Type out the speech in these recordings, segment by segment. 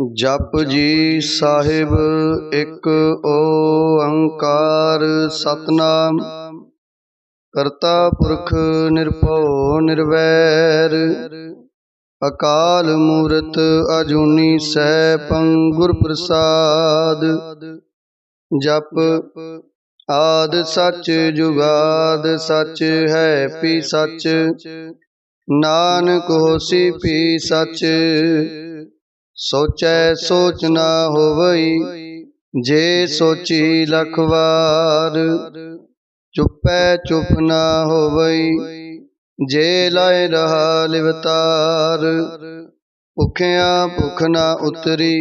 जप जी साहिब एक ओंकार सतनाम करता पुरख निरभउ निर्वैर अकाल मूरत अजूनी सैभं गुर प्रसाद। जप आद सच जुगाद सच है पी सच नानक होसी पी सच। सोचै सोच न होवई जे सोची लख वार। चुपै चुप न होवई जे लाए रहा लिवतार। भुखिया भुख न उतरी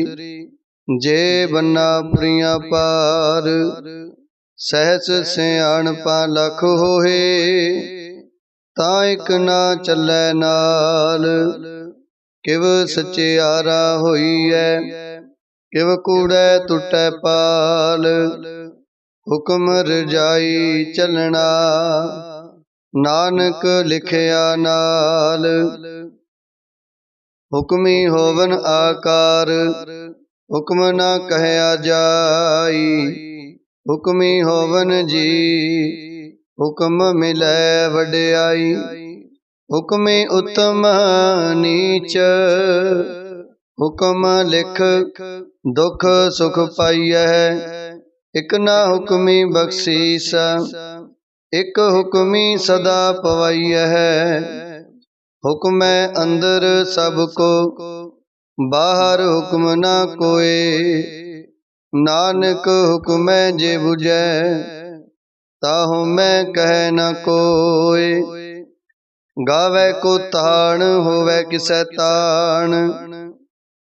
जे बन्ना पुरिया पार। सहस सियाणपा लख होए तां इक न चलै नाल। किव सचियारा होईऐ किव कूड़ै टुटै पाल। हुक्म रजाई चलना नानक लिखिया नाल। हुक्मी होवन आकार हुक्म न कहया जाई। हुक्मी होवन जी हुक्म मिलै वड्याई। हुक्मी उत्तम नीच हुक्म लिख दुख सुख पाइयै। इक न हुक्मी बख्शीस इक हुक्मी सदा पवाइयै। हुक्मै अंदर सब को बाहर हुक्म न कोय। नानक हुक्मै जे बुझै ताहु मैं कह न कोय। गावै को ताण होवै किसै ताण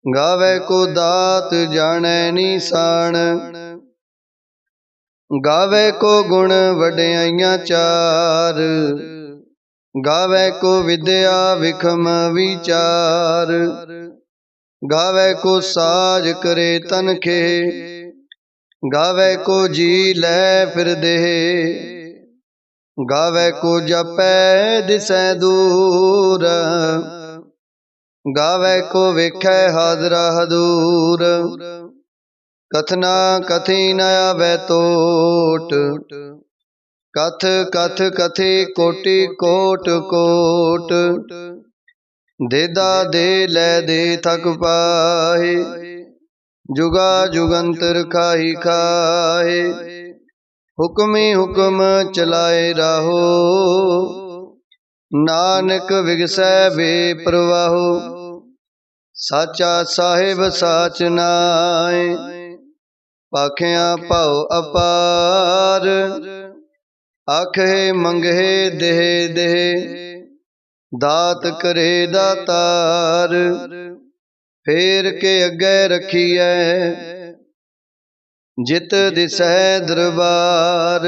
गावै को दात जानै निशान। गावै को गुण वड्याइयां चार गावै को विद्या विखम विचार। गावै को साज करे तनखे गावै को जी लै फिर देह। गावै को जपै दिसै दूर गावै को वेखै हाजरा हदूर। कथना कथी न आवै टोट कथ कथ कथी कोटि कोट कोट। देदा दे लै दे थक पाहे जुगा जुगंतर खाही खाहे। हुक्मी हुक्म चलाए राहो नानक विगसै बेप्रवाहो। साचा साहिब साच नाय पाखिया भाव अपार। आखे मंगे देह देह दात करे दातार। फेर के अगे रखिए जित दिसै दरबार।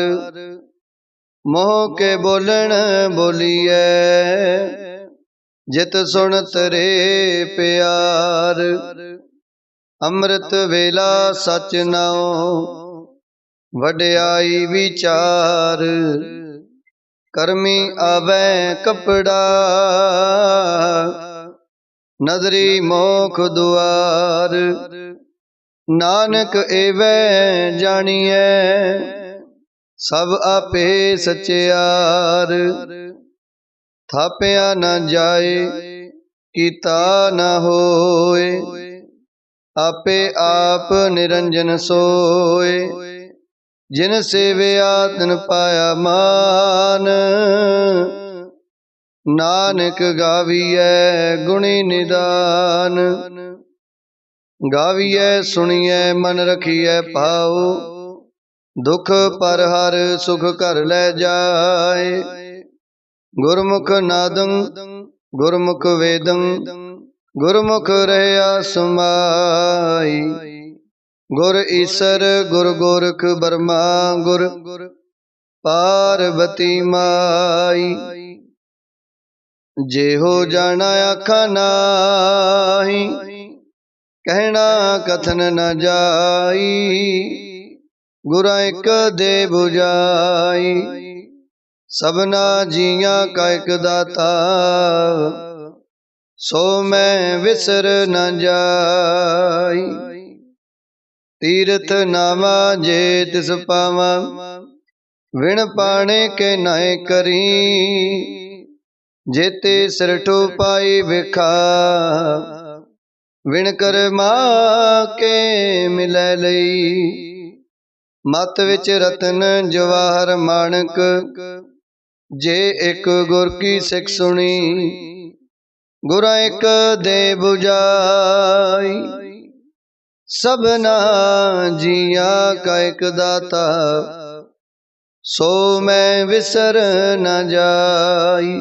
मोह के बोलन बोलिए जित सुन तरे प्यार। अमृत वेला सच नाओ वड्याई विचार। करमी आवै कपड़ा नदरी मोख दुआर। नानक एवै जानिए सब आपे सचियार। थापिया न जाए कीता न होए आपे आप निरंजन सोए। जिन सेविया तिन पाया मान नानक गावियै गुणी निदान। गावियै सुनियै मन रखियै भाओ दुख पर हर सुख कर लै जाए। गुरमुख नादं गुरमुख वेदं गुरमुख रहया समाई। गुर ईसर गुर गोरख बर्मा गुर पार्वती माई। जेहो जाना आखा नाही कहना कथन न जाई। गुरा एक दे बुझाई सबना जिया का एक दाता सो मैं विसर न जाई। तीर्थ नामा जे तिस पावा, विण पाणे के नाय करी। जेते सिरठो पाई विखा, विण कर्मा के मिलै लई। मत विच रतन जवाहर माणक, जे एक गुर की सिख सुनी। गुरा एक दे बुझाई, सबना जिया का एक दाता। सो मैं विसर न जाई।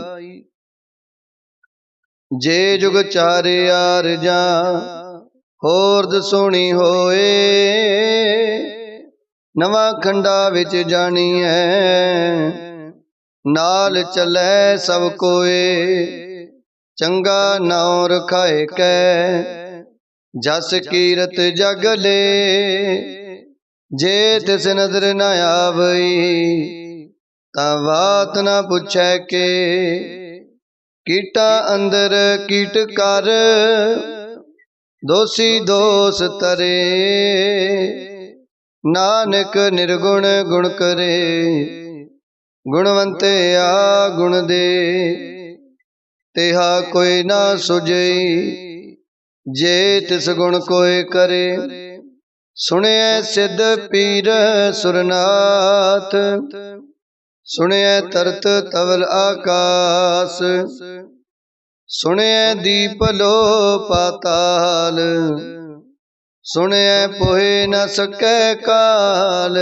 जे जुग चारे यार जा, होरद सोनी होए। नवा खंडा विच जानी है, नाल चलै सब कोए। चंगा नाम रखाए कै, जस कीरत जग ले। जे तिस नजर न आवई, तां बात न पुछै के। कीटा अंदर कीट कर, दोषी दोष तरे। नानक निर्गुण गुण करे, गुणवंते आ गुण दे। तेहा कोई ना सुझई, जे तिस गुण कोई करे। सुनिए सिद्ध पीर सुरनाथ, सुनिए तरत तवल आकाश। सुनिए दीप लो पाताल, सुनिए पोहे न सकै काल।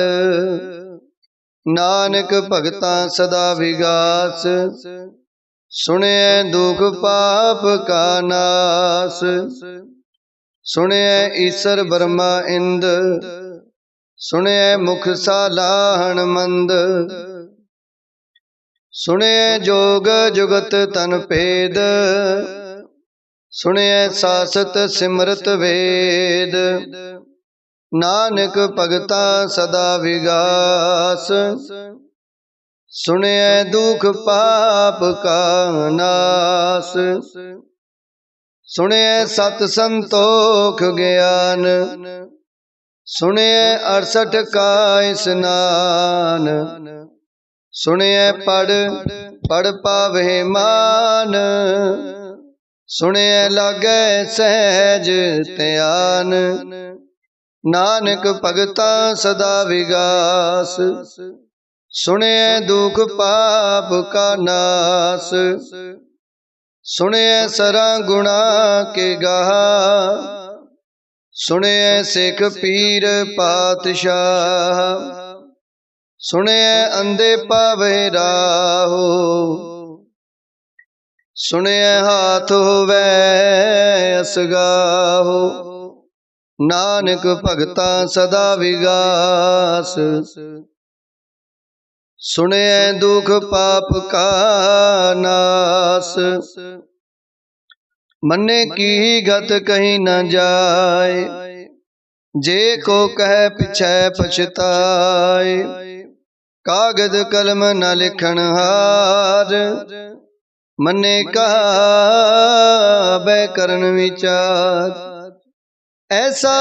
नानक भगता सदा विगास, सुनिए दुख पाप का नाश। सुनिए ईश्वर ब्रह्मा इंद, सुनिए मुख सालाहन मंद। सुनिए जोग जुगत तन भेद, सुनिए सासत सिमरत वेद। नानक भगता सदा विगास, सुनिए दुख पाप का नाश। सुनिए सत संतोख ज्ञान, सुनिए 68 का स्नान। सुनिए पढ़ पढ़ पावे मान, सुनिए लागे सहज ध्यान। नानक भगता सदा विगास, सुनिए दुख पाप का नाश। सुनिए सरा गुणा के गाहा, सुनिए सिख पीर पातशाह। सुनिए अंधे पावे राहो, सुनिए हाथ होवे असगाहो। नानक भगता सदा विगास, सुनिए दुख पाप का नाश। मन्ने की गत कहीं न जाए, जे को कह पिछै पछताए। कागज कलम न लिखन हार, मन्ने कहा बै करन विचार। ऐसा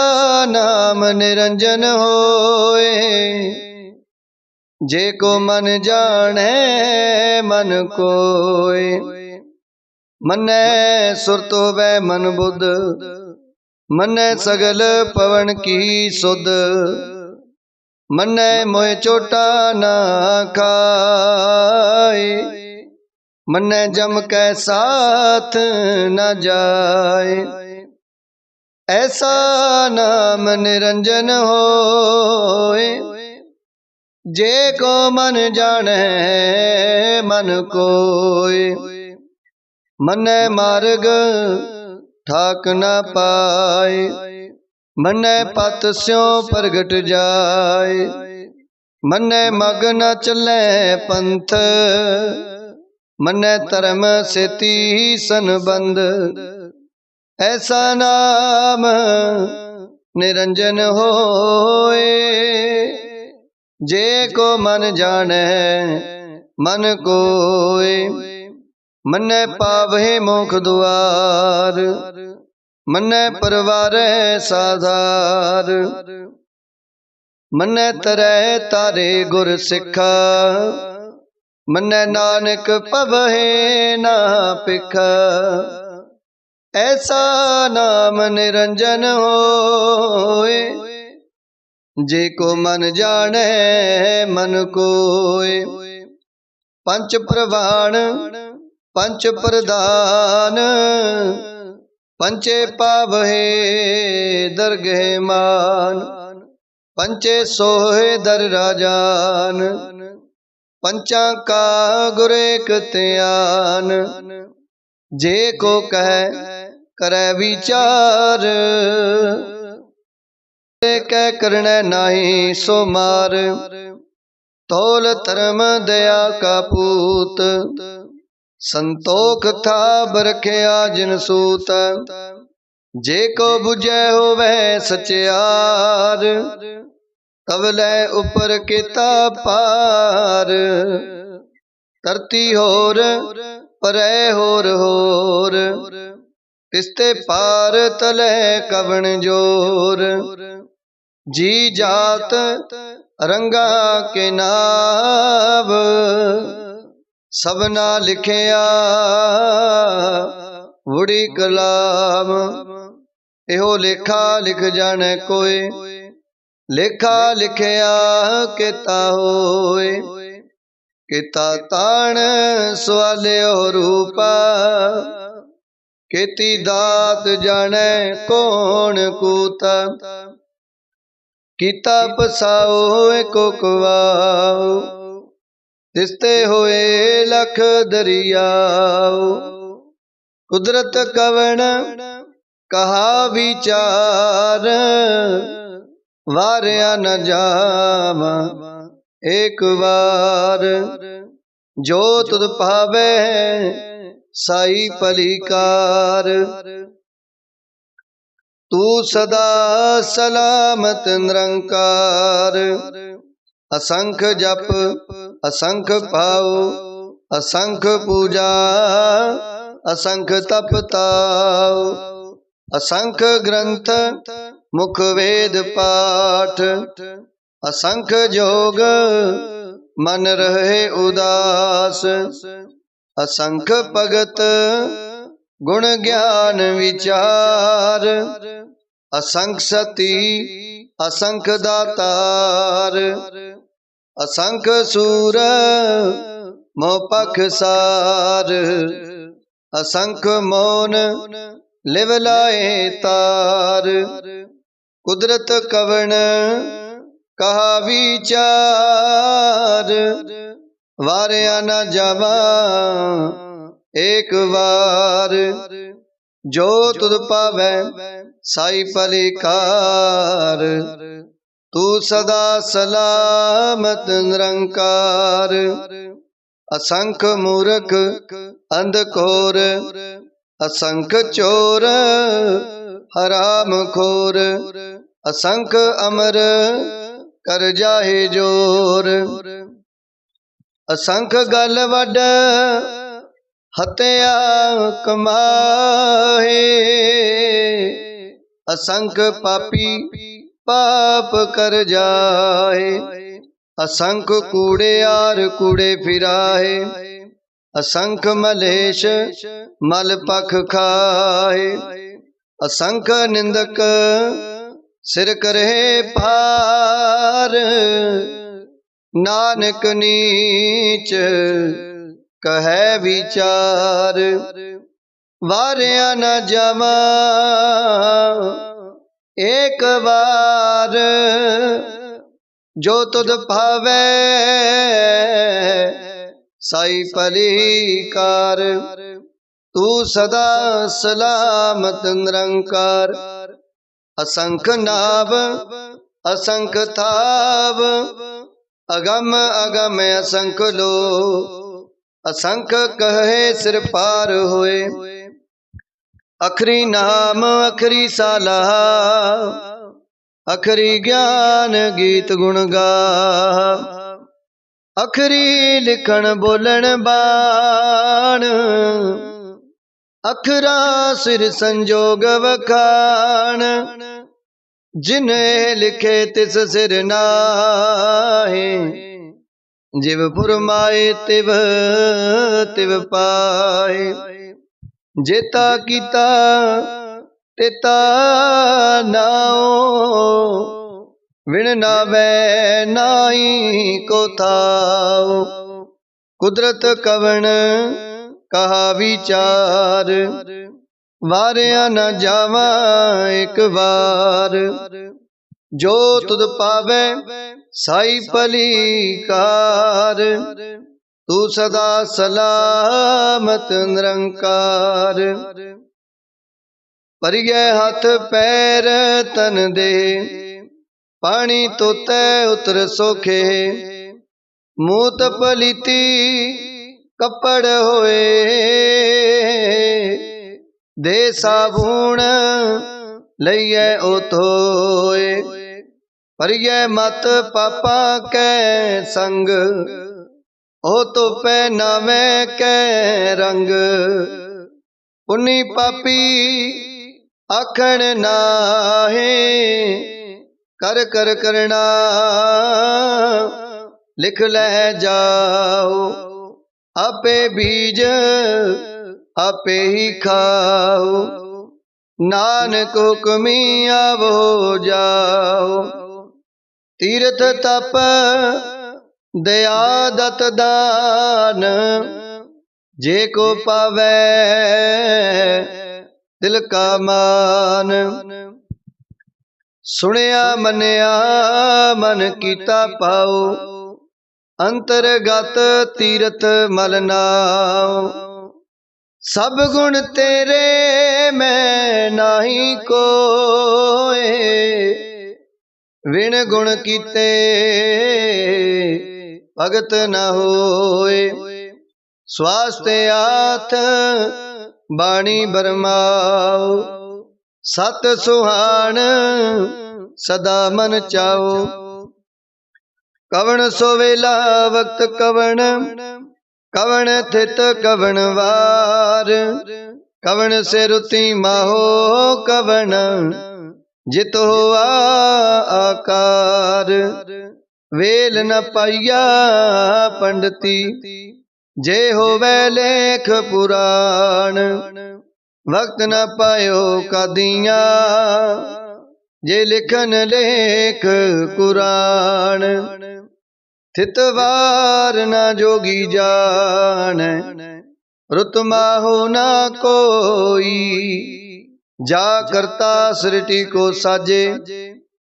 नाम निरंजन होए, जे को मन जाने मन कोय। मन्ने सुरत होवे मन बुध, मन्ने सगल पवन की सुध। मन्ने मोह चोटा ना खाए, मन्ने जम कै साथ न जाए। ऐसा नाम निरंजन होए, जे को मन जाने मन कोय। मन्ने मार्ग ठाक न पाए, मन्ने पत स्यों प्रगट जाए। मन्ने मग न चले पंथ, मन्ने धर्म सेती संबंध। ऐसा नाम निरंजन होए, जे को मन जाने मन कोय। मन्ने पावे मोख द्वार, मन्ने परवारे साधार। मन्नै तरह तारे गुर सिखा, मन्नै नानक पवहे ना पिखा। ऐसा नाम निरंजन होए, जे को मन जाने मन कोय। पंच प्रवाण पंच प्रधान, पंचे पावहे दरगह मान। पंचे सोहे दर राजान, पंचा का गुर एक त्यान। जे को कह करे विचार, कह करने नाही सो मार। तोल धर्म दया का पूत, संतोख था बरख्या जिन सूत। जे को बुझे हो वह सचियार, तब ले ऊपर किता पार। तरती होर परै होर होर, तिस्ते पार तले कवण जोर। जी जात रंगा के नाव, सबना लिखिया वुड़ी कलाम। एहो लेखा लिख जाने कोय, लेखा लिखिया केता होए। केता ताण सवाल्यो रूपा, केती दात जाने कौन कूता। कीता पसाओ को कुआओ, तिस्ते होए लख दरियाओ। कुदरत कवण कहा विचार, वार्या न जावा एक बार। जो तुद पावे साई पलिकार, तू सदा सलामत निरंकार। असंख जप असंख पाओ, असंख पूजा असंख तप ताओ। असंख ग्रंथ मुख वेद पाठ, असंख जोग मन रहे उदास। असंख भगत गुण ज्ञान विचार, असंख सती असंख दातार। असंख सूर मोह पखसार, असंख मौन लिवलाए तार। कुदरत कवण कहा विचार, वार्या न जावा एक बार। जो तुद पावे साई पलिकार, तू सदा सलामत निरंकार। असंख मूर्ख अंधकोर, असंख चोर हराम खोर। असंख अमर कर जाहे जोर, असंख गल वड हत्या कमाहे। असंख पापी पाप कर जाए, असंख कूड़ेयार कूड़े फिराए। असंख मलेश मल पख खाए, असंख निंदक सिर करे पार। नानक नीच कहे विचार, वार्या न जावा एक बार। जो तुद भावे साई पलिकार, तू सदा सलामत निरंकार। असंख नाव असंख थाव, अगम अगम असंख लो। असंख कहे सिर पार होए, अखरी नाम अखरी साला। अखरी ज्ञान गीत गुण गा, अखरी लिखण बोलण बाण। अखरा सिर संजोग वखाण, जिन्हें लिखे तिस सिर नाहे, जिव फुरमाए तिव तिव पाए। जेता कीता तेता नाओ, विण नावे नाई को थाओ। कुदरत कवण कहा विचार, वारिया न जावा एक बार। जो तुद पावे साई पलीकार, तू सदा सलामत निरंकार। परिये हाथ पैर तन दे, पानी तोते उतर सोखे। मूत पलीती कपड़ होए, दे साबुण लइए ओ धोए। परिये मत पापा के संग, ओ तो पहनावे के रंग। पुनी पापी आखण नाहे, कर कर करना लिख ले जाओ। आपे बीज आपे ही खाओ, नानक हुक्मी आवो जाओ। तीर्थ तप दया दत दान, जे को पावे दिल का मान। सुनिया मनिया मन कीता पाओ, अंतरगत तीर्थ मल नाओ। सब गुण तेरे में नाही कोए, विण गुण कीते भगत न होए। स्वास्थ्य आथ बाणी बरमाओ, सत सुहान सदा मन चाओ। कवण सोवेला वक्त कवण, कवण थित कवण वार। कवण से रुति माहो कवण, जित हुआ आकार। वेल न पाइया पंडिती, जे होवे लेख पुराण। वक्त न पायो कादिया, जे लिखन लेख कुरान। थितवार न जोगी जान, रुत माहो न कोई। जा करता सृष्टि को साजे,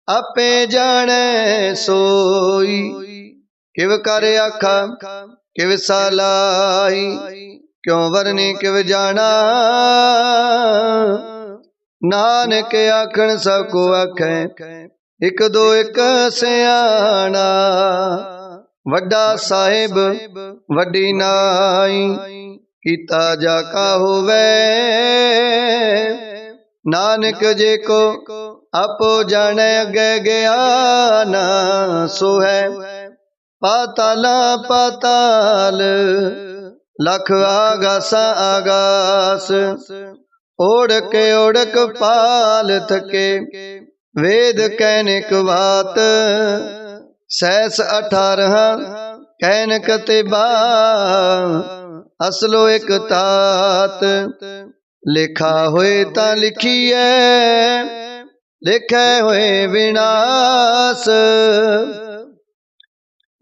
आपे जाने सोई। किव कर आखा किव सालाई, क्यों वरनी किव जाना। नानक आखन सबको आखे, एक दो एक सियाणा। वड्डा साहिब वड्डी नाई, कीता जाका होवे। नानक जे को आपो जाने अगे गया ना सो है। पाताला पाताल लख आगासा आगास, ओढ़क पाल थके। वेद कैनिक बात सहस 18 कैनक तिबा। असलो एक तात लिखा होए ता लिखिए, लिखे होए विनाश।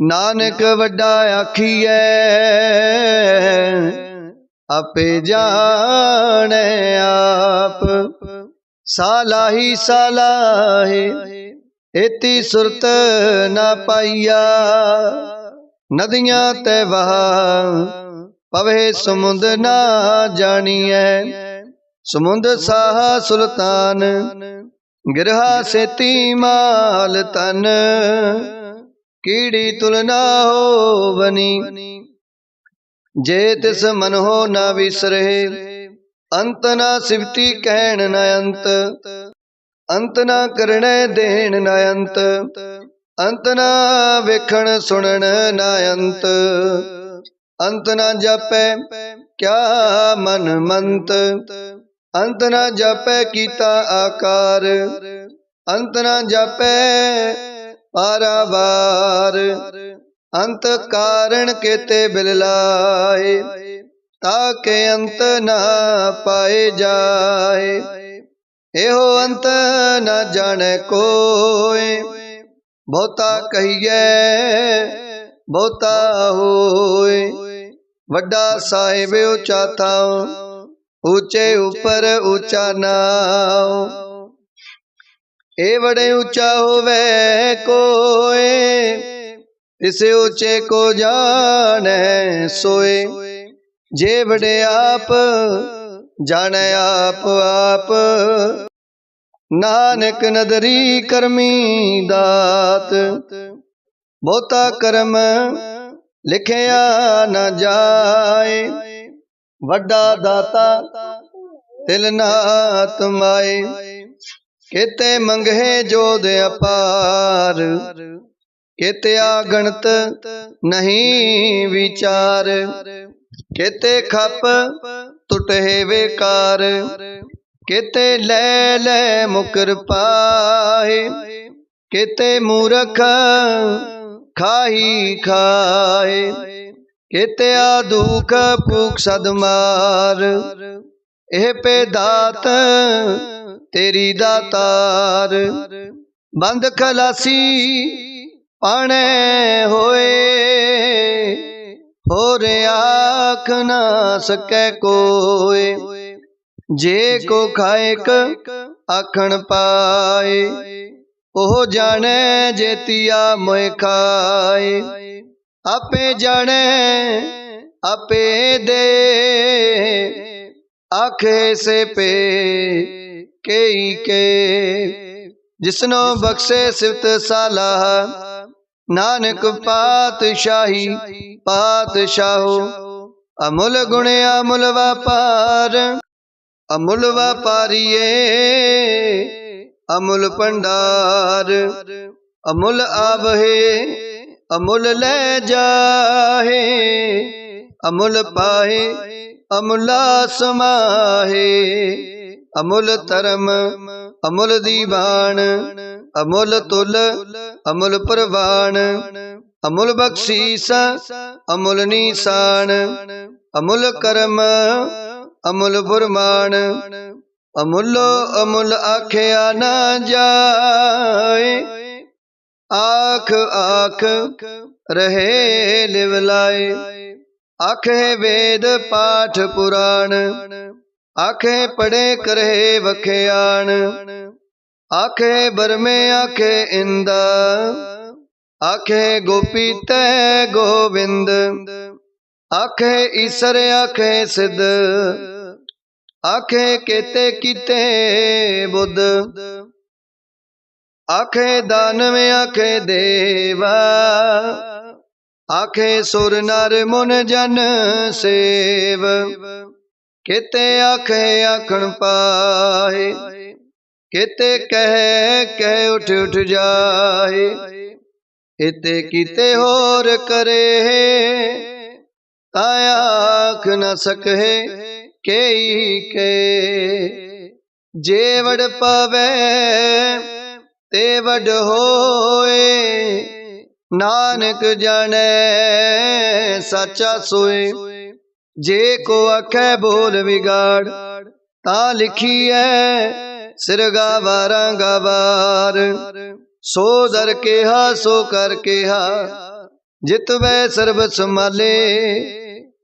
नानक वड्डा आखिए, आपे जाने आप। सालाही सालाहे एती सुरत न पाइया। नदियां ते वहा पवे समुंद ना जानिए। समुंद साह सुल्तान, गिरहा सेती माल तन। कीड़ी तुलना हो बनी, जे तिस मन हो न विसरे। अंत न सिवती कहन न अंत, अंत न करने देन न अंत। अंत न वेखण सुनन न अंत, अंत न जापै क्या मन मंत। अंत न जापै कीता आकार, अंत न जापै पारावार। अंत कारण केते बिल लाए ताके अंत न पाए जाए। एहो अंत न जाने कोय बहुता कहिए बहुता होय। वड्डा साहिब ऊंचा थाओ ऊंचे ऊपर ऊंचा नाओ। ए बड़े ऊंचा होवे कोय इसे ऊंचे को जाने सोए। जे बड़े आप जाने आप आप नानक नदरी करमी दात। बहुता कर्म लिखिया न जाए वड्डा दाता तिल ना तुमाए। केते मंगे जोध अपार केते गणत नहीं विचार। केते खप टुटे बेकार केते ले ले मुकर पाए। केते मूरख खाही खाए केते दुख भूख सदमार। एह पे दात तेरी दातार बंद खलासी पाने होए। होर आख ना सके कोय जे को खाएक आखण पाए। ओह जाने जेतिया मोए खाए आपे जाने आपे दे। आखे से पे कई के जिसनो बख्शे सिफत सालाह। नानक पातशाही पातशाहो अमुल गुण अमुल व्यापार। अमुल व्यापारिये अमुल भंडार। अमुल आवहे अमुल ले जाहे अमुल पाहे अमुला समाहे। अमुल धर्म अमुल दीवान अमुल तुल अमुल प्रवान। अमुल बख्शीस अमुल निशान अमुल कर्म अमुल फुरमान। अमुलो अमुल आख्या न जाए आख आख रहे लिवलाए। आखे वेद पाठ पुराण आखे पढ़े करे वख्याण। आखे बरमे आखे इंद आखे गोपी तय गोविंद। आखे ईसर आखे सिद्ध आखे केते कीते बुद्ध। आखे दानव आखे देवा आखे सुर नर मुन जन सेव। केते आखे आखण पाए केते कह उठ उठ जाए। इते कीते होर करे ताया आख न सके केई के। जे वड पावे ते वड होए नानक जाने सच्चा सोए। जे को आखे बोल बिगाड़ ता लिखी है सिर गावारा गावार। सो दर केहा सो कर केहा जित वै सर्ब संभाले।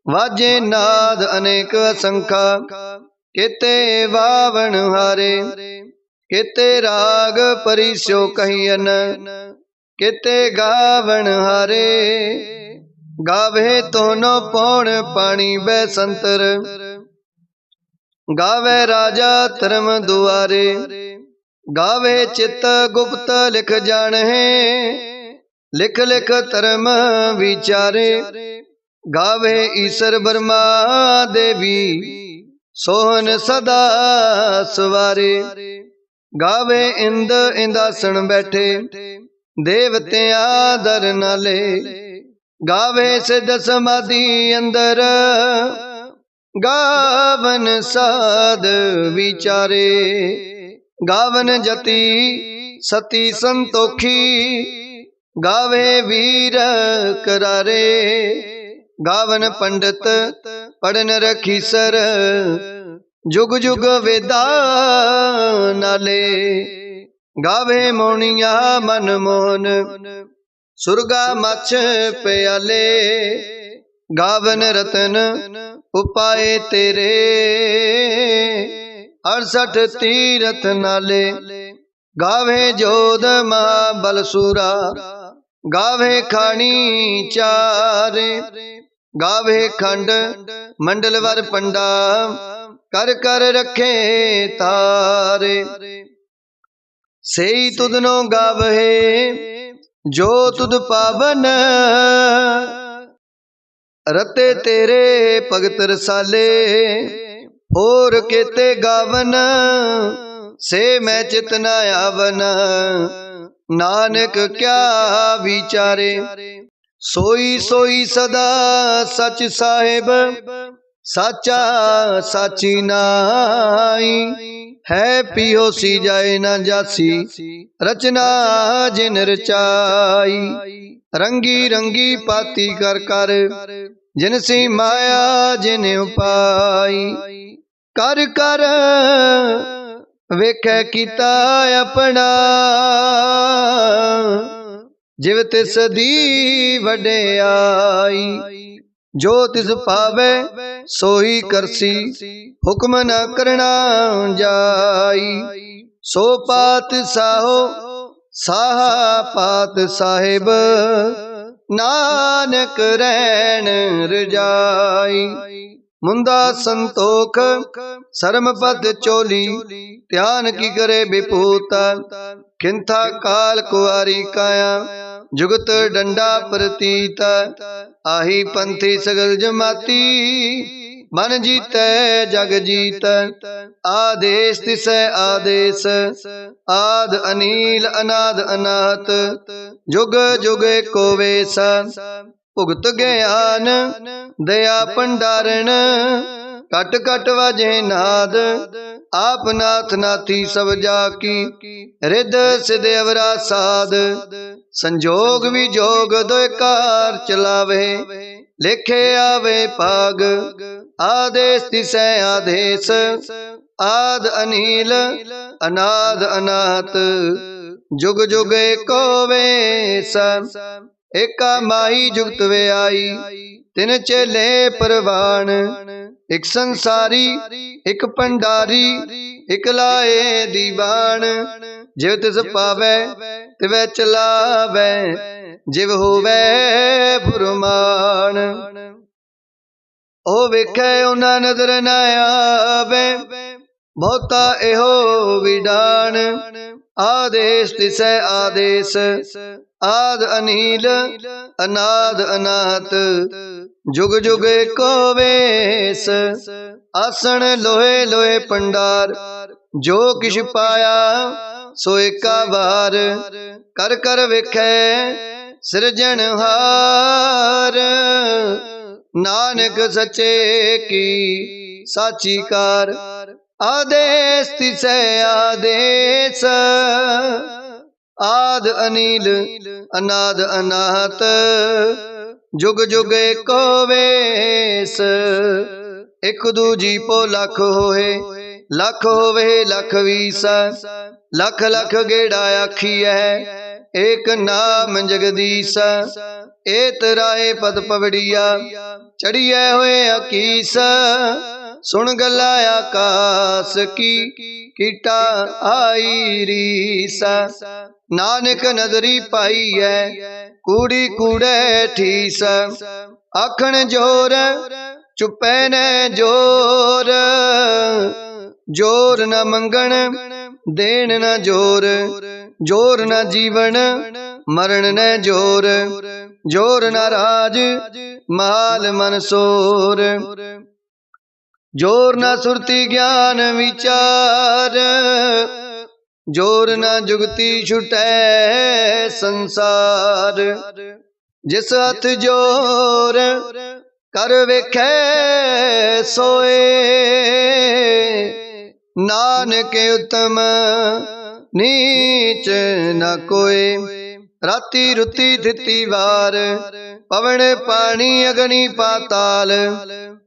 वाजे नाद अनेक असंखा केते वावण हारे। केते राग परिस्यो कहियन केते गावण हारे। गावे तोनो पौण पानी बैसंतर गावे राजा धर्म दुआरे। गावे चित गुप्त लिख जाने लिख लिख धर्म विचारे। गावे ईश्वर ब्रह्मा देवी सोहन सदा सवारे। गावे इंद इंदासन बैठे देवते आदर नाले। गावे सिद्ध समाधि अंदर गावन साध विचारे। गावन जति सती संतोखी गावे वीर करारे। गावन पंडित पढ़न रखी सर जुग जुग वेदा नाले। गावे मोनिया मन मोहन सुरगा मछ प्याले। गावन रतन उपाय तेरे 68 तीरथ नाले। गावे जोध महाबलसूरा गावे खानी चारे। गावे खंड मंडल वर पंडा कर कर रखे तारे। सेई तुदनो गावे जो तुद पावन रते तेरे भगत रसाले। और केते गावन से मैं चितना आवन नानक क्या विचारे। सोई सोई सदा सच साहिब साचा साची नाई। है पियो सी जाए न जासी रचना जिन रचाई। रंगी रंगी पाती कर कर जिनसी माया जिन उपाई। कर कर वेख कीता अपना जिव तिस दी वड्याई। जो तिस पावे सोई करसी हुक्म न करना जाई। सो पात साहो साहा पात साहिब नानक रैन रजाई। मुंदा संतोख सरम पद चोली ध्यान की करे विपूता। खिंथा काल कुआरी काया जुगत डंडा प्रतीत। आही पंथी सगल जमाती मन जीतै जग जीत। आदेश तिसै आदेश आद अनील अनाद अनाहत। जुग जुग को वेश भुगत ज्ञान दया भंडारण। कट कट वाजे नाद आप नाथ नाथी सब जाकी। रिद सिद अवरा साध संजोग विजोग दोय कार चलावे। लेखे आवे पाग आदेश तिसै आदेश आद अनील अनाद अनाथ। जुग जुग एको वेश एका माही जुगत वे आई। तिन चेले परवान एक संसारी एक पंडारी एक लाए दीवान। जिव तिस पावे तिवै चलावे जिव होवे फुरमान। ओ वेखे उना नजर न आवे बहुता एहो विडान। आदेश तिसै आदेश आद अनील अनाद अनाथ। जुग जुग को वेश आसन लोहे लोहे पंडार। जो किश पाया सो एका बार कर कर वेखे सिरजनहार। नानक सचे की साची कार आदेश तिसै आदेश आद अनील अनाद अनाहत। जुग जुग एको वेश एक दूजी पो लख होए लख होवे लख वीसा। लख लख गेड़ा आखिए एक नाम जगदीश। एत राय पद पवड़िया चढ़िए हुए अकीस। सुन गला आकाश की कीटा आई रीसा। नानक नजरी पाई है कूड़ी कूड़े ठीस। आखन जोर चुपै न जोर जोर न मंगण देन न जोर। जोर न जीवन मरण न जोर। जोर न राज माल मनसोर। जोर न सुरती ज्ञान विचार। जोर न जुगती छुटै संसार। जिस हथ जोर कर वेखै सोए। नानक उत्तम नीच न कोय। राती रुती दिती वार, पवन पानी अग्नि पाताल।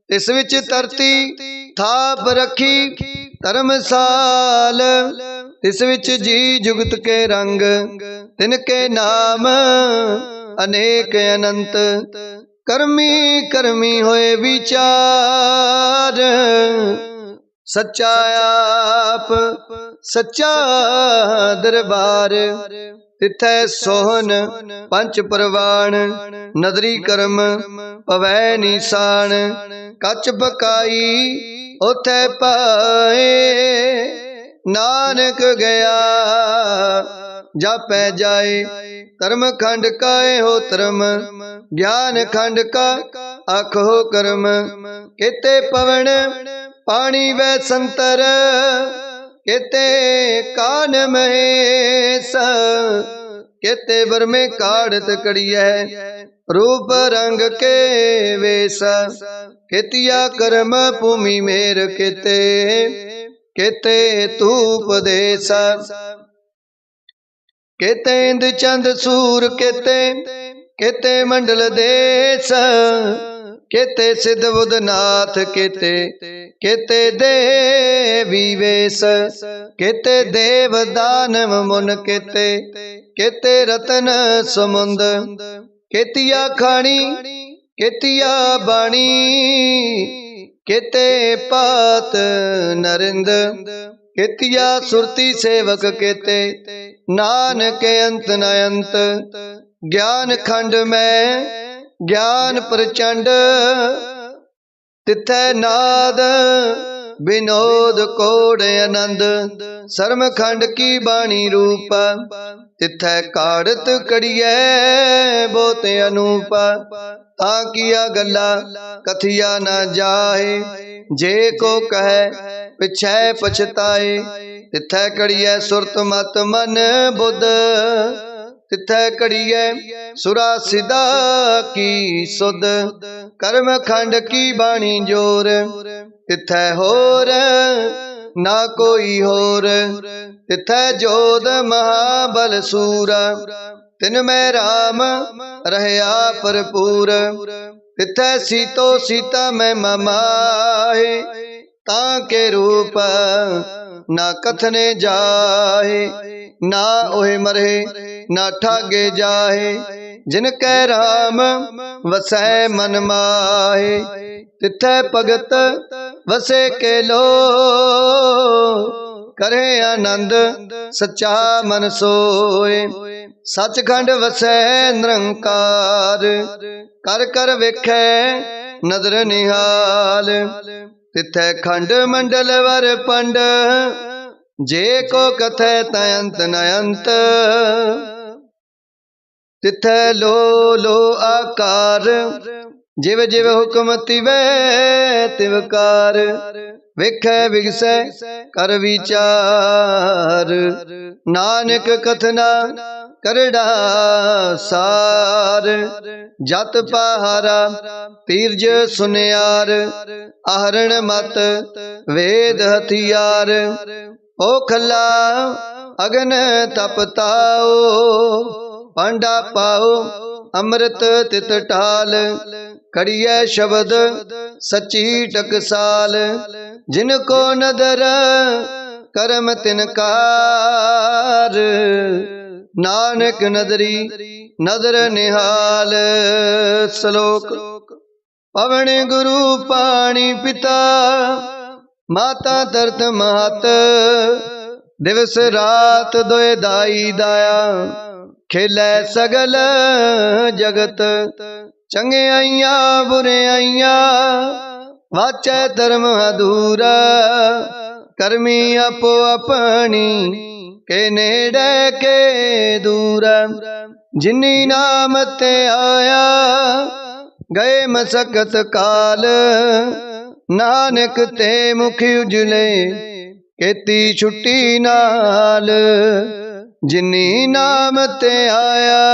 इस विच धरती थाप रखी धर्मसाल। इस विच जी जुगत के रंग, तिनके नाम अनेक अनंत। कर्मी कर्मी होए विचार, सच्चा आप सच्चा दरबार। तिथै सोहन पंच परवान, नदरी कर्म पवै निशान। कच बकाई उथै पाए, नानक गया जापै जाए। कर्म खंड काए हो धर्म, ज्ञान खंड का आखो कर्म। केते पवन पानी वै संतर, केते कान महेश। केते बर में काढ़त कड़ियै, रूप रंग के वेश। केतिया कर्म भूमि मेर, केते केते तूप देश। केते इंद चंद सूर, केते केते मंडल देश। केते सिद्ध बुधनाथ, केते केते देवी वेश। केते देव दानव मुन, केते केते रतन समुंद। केतिया खानी केतिया बाणी, केते पात नरिंद। केतिया सुरती सेवक, केते नानक अंत न अंत। ज्ञान खंड में ज्ञान प्रचंड, तिथै नाद विनोद कोड आनंद। शर्म खंड की बाणी रूप, तिथै काढ़त कड़ियै बहुत अनूप। ता किया गल्ला कथिया न जाए, जे को कहे पिछै पछताए। तिथै कड़ियै सुरत मत मन बुध, तिथै कड़ियै सुरा सिदा की सुध। कर्म खंड की बाणी जोर, तिथै होर ना कोई होर। तिथै जोध महाबल सूरा, तिन में राम रहया भरपूर। तिथै सीतो सीता में ममाए, ताके रूप ना कथने जाहे। ना ओहे मरे ना ठागे जाहे, जिनकै राम वसै मन माहे। तिथै भगत वसे के लो, करे आनंद सच्चा मन सोए। सचखंड वसै निरंकार, कर कर वेखै नदर निहाल। तिथै खंड मंडल वर पंड, जे को कथै तयंत नयंत। तिथै लो लो आकार, जिव जिव हुक्म तिवै तिवकार। वेखै विगसै कर विचार, नानक कथना करड़ा सार। जत पहारा तीरज सुनियार, आहरण मत वेद हथियार। ओखला अगन तपताओ, पांडा पाओ अमृत तित टाल। कड़ियै शब्द सची टकसाल, जिनको नदर करम तिनकार। नानक नदरी नदर निहाल। श्लोक। पवन गुरु पाणी पिता, माता तरत मात। दिवस रात दोए दाई दाया, खेलै सगल जगत। चंगे आइया बुरे आइया, वाचै धर्म अधूरा। कर्मी आपो अपनी, के नेड़े के दूरा। जिनी नाम ते आया, गए मसकत काल। नानक ते मुख उजले, केती छुट्टी नाल। जिनी नाम ते आया,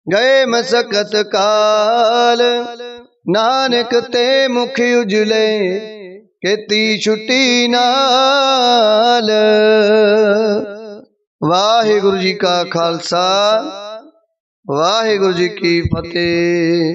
गए मसकत काल। नानक ते मुख उजले, ਕੀਤੀ ਛੁੱਟੀ ਨਾਲ। ਵਾਹਿਗੁਰੂ ਜੀ ਕਾ ਖਾਲਸਾ, ਵਾਹਿਗੁਰੂ ਜੀ ਕੀ ਫਤਿਹ।